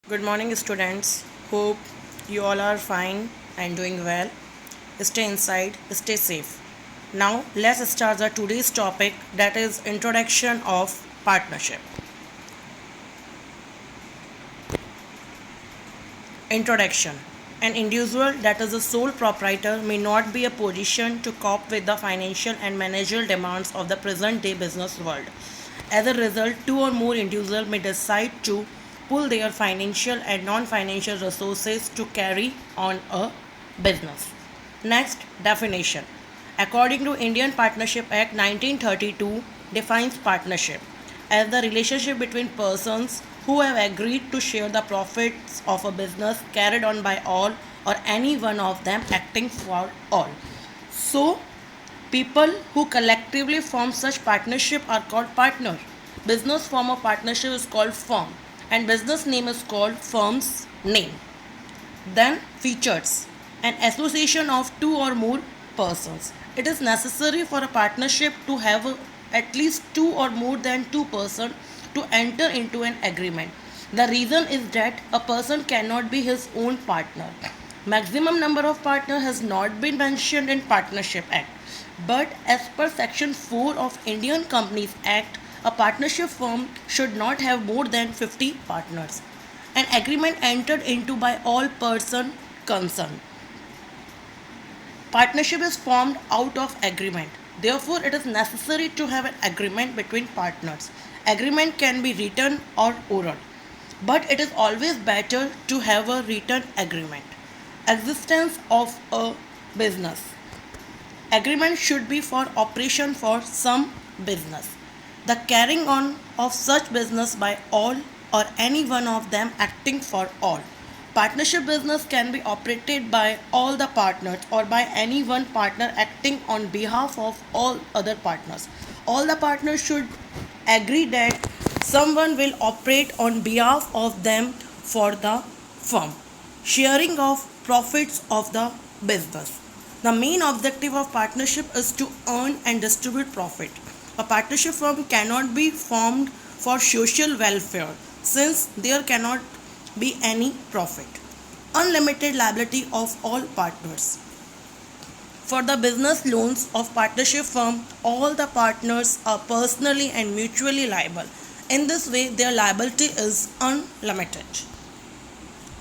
Good morning, students. Hope you all are fine and doing well. Stay inside, stay safe. Now, let's start the today's topic, that is introduction of partnership. Introduction. An individual that is a sole proprietor may not be a position to cope with the financial and managerial demands of the present day business world. As a result, two or more individuals may decide to pool their financial and non financial resources to carry on a business. Next, definition. According to Indian Partnership Act 1932 defines partnership as the relationship between persons who have agreed to share the profits of a business carried on by all or any one of them acting for all. So, people who collectively form such partnership are called partner. Business form of partnership is called firm and business name is called firm's name. Then features an association of two or more persons. It is necessary for a partnership to have at least two or more than two persons to enter into an agreement. The reason is that a person cannot be his own partner. Maximum number of partners has not been mentioned in Partnership Act, but as per Section 4 of Indian Companies Act, a partnership firm should not have more than 50 partners. An agreement entered into by all persons concerned. Partnership is formed out of agreement. Therefore, it is necessary to have an agreement between partners. Agreement can be written or oral, but it is always better to have a written agreement. Existence of a business. Agreement should be for operation for some business. The carrying on of such business by all or any one of them acting for all. Partnership business can be operated by all the partners or by any one partner acting on behalf of all other partners. All the partners should agree that someone will operate on behalf of them for the firm. Sharing of profits of the business. The main objective of partnership is to earn and distribute profit. A partnership firm cannot be formed for social welfare since there cannot be any profit. Unlimited liability of all partners. For the business loans of partnership firm, all the partners are personally and mutually liable. In this way, their liability is unlimited.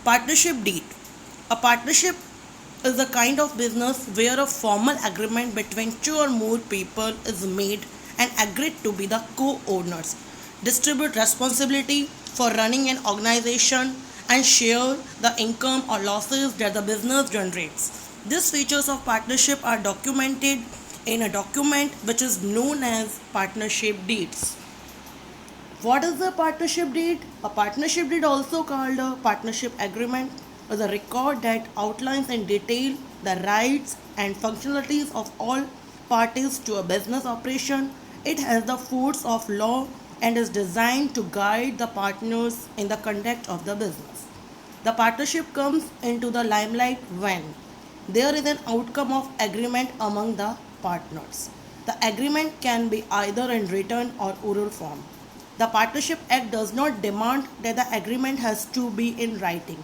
Partnership deed. A partnership is a kind of business where a formal agreement between two or more people is made and agreed to be the co-owners, distribute responsibility for running an organization, and share the income or losses that the business generates. These features of partnership are documented in a document which is known as partnership deeds. What is a partnership deed? A partnership deed, also called a partnership agreement, is a record that outlines in detail the rights and functionalities of all parties to a business operation. It has the force of law and is designed to guide the partners in the conduct of the business. The partnership comes into the limelight when there is an outcome of agreement among the partners. The agreement can be either in written or oral form. The Partnership Act does not demand that the agreement has to be in writing.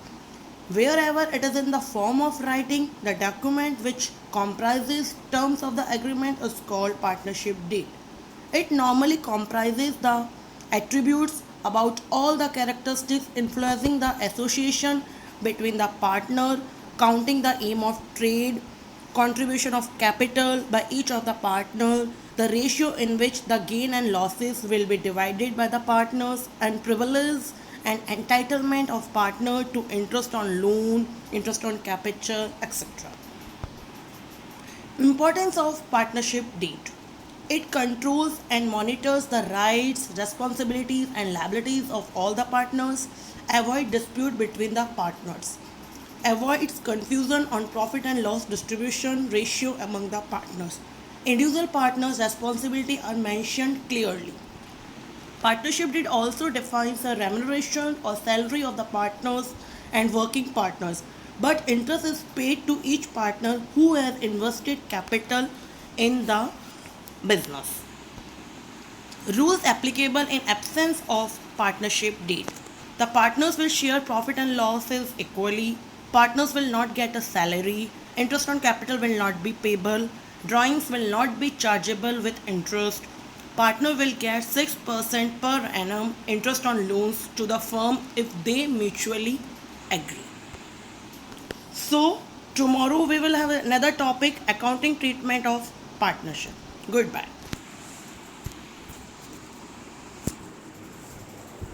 Wherever it is in the form of writing, the document which comprises terms of the agreement is called partnership deed. It normally comprises the attributes about all the characteristics influencing the association between the partner, counting the aim of trade, contribution of capital by each of the partners, the ratio in which the gain and losses will be divided by the partners, and privilege and entitlement of partner to interest on loan, interest on capital, etc. Importance of partnership deed. It controls and monitors the rights, responsibilities, and liabilities of all the partners, avoid dispute between the partners, avoids confusion on profit and loss distribution ratio among the partners. Individual partners' responsibility are mentioned clearly. Partnership deed also defines the remuneration or salary of the partners and working partners, but interest is paid to each partner who has invested capital in the business. Rules applicable in absence of partnership deed. The partners will share profit and losses equally. Partners will not get a salary. Interest on capital will not be payable. Drawings will not be chargeable with interest. Partner will get 6% per annum interest on loans to the firm if they mutually agree. So, tomorrow we will have another topic, accounting treatment of partnership. Goodbye.